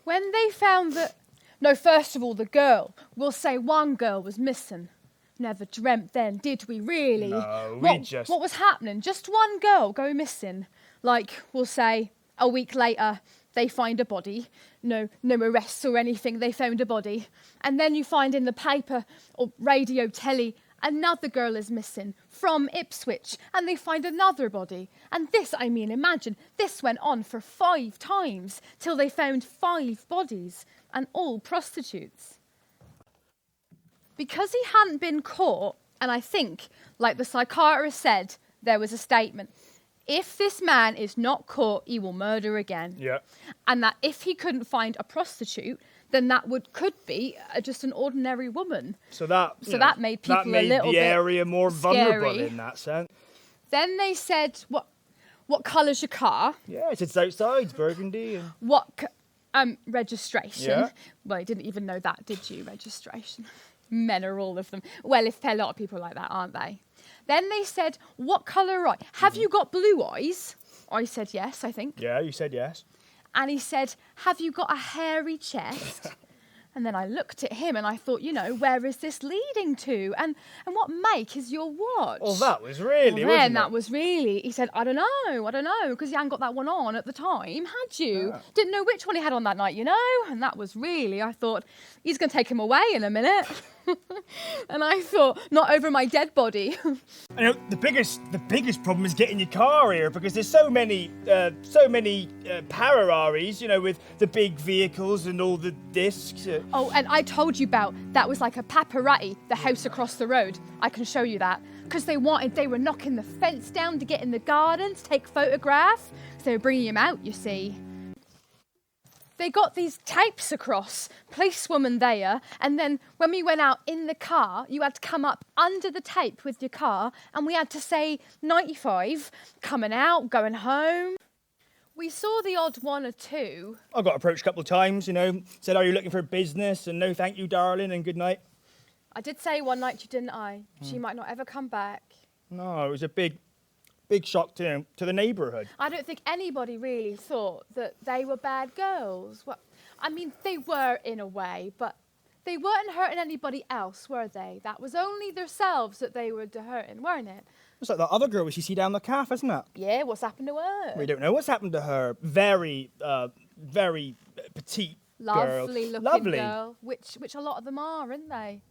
When they found that... No, first of all, the girl. We'll say one girl was missing. Never dreamt then, did we really? No, What was happening? Just one girl go missing. Like, we'll say, a week later, they find a body. No arrests or anything, they found a body. And then you find in the paper or radio, telly, another girl is missing from Ipswich, and they find another body. And this, imagine, this went on for 5 times till they found 5 bodies, and all prostitutes. Because he hadn't been caught, and I think, like the psychiatrist said, there was a statement, if this man is not caught, he will murder again. Yeah. And that if he couldn't find a prostitute, then that could be just an ordinary woman. So that made people a little bit the area more vulnerable in that sense. Then they said, what colour's your car? Yeah, it's outside, burgundy. And... What registration? Yeah. Well, I didn't even know that, did you? Registration. Men are all of them. Well, a lot of people like that, aren't they? Then they said, what colour eye? Have you got blue eyes? I said yes, I think. Yeah, you said yes. And he said, have you got a hairy chest? And then I looked at him and I thought, where is this leading to? And what make is your watch? Oh, that was really, well, wasn't it? That was really, he said, I don't know, because you hadn't got that one on at the time, had you? Yeah. Didn't know which one he had on that night, And that was really, I thought, he's going to take him away in a minute. And I thought, not over my dead body. The biggest problem is getting your car here, because there's so many Pararis, with the big vehicles and all the discs. Oh, and I told you about, that was like a paparazzi, the house across the road. I can show you that. Because they were knocking the fence down to get in the garden to take photographs. So they were bringing him out, you see. They got these tapes across, policewoman there, and then when we went out in the car, you had to come up under the tape with your car, and we had to say 95, coming out, going home. We saw the odd one or two. I got approached a couple of times, said, are you looking for business? And no, thank you, darling, and good night. I did say one night, didn't I? She might not ever come back. No, it was a big shock to the neighbourhood. I don't think anybody really thought that they were bad girls. Well, they were in a way, but they weren't hurting anybody else, were they? That was only themselves that they were hurting, weren't it? It's like that other girl you see down the calf, isn't it? Yeah, what's happened to her? We don't know what's happened to her. Very petite Lovely girl. looking girl, which a lot of them are, aren't they?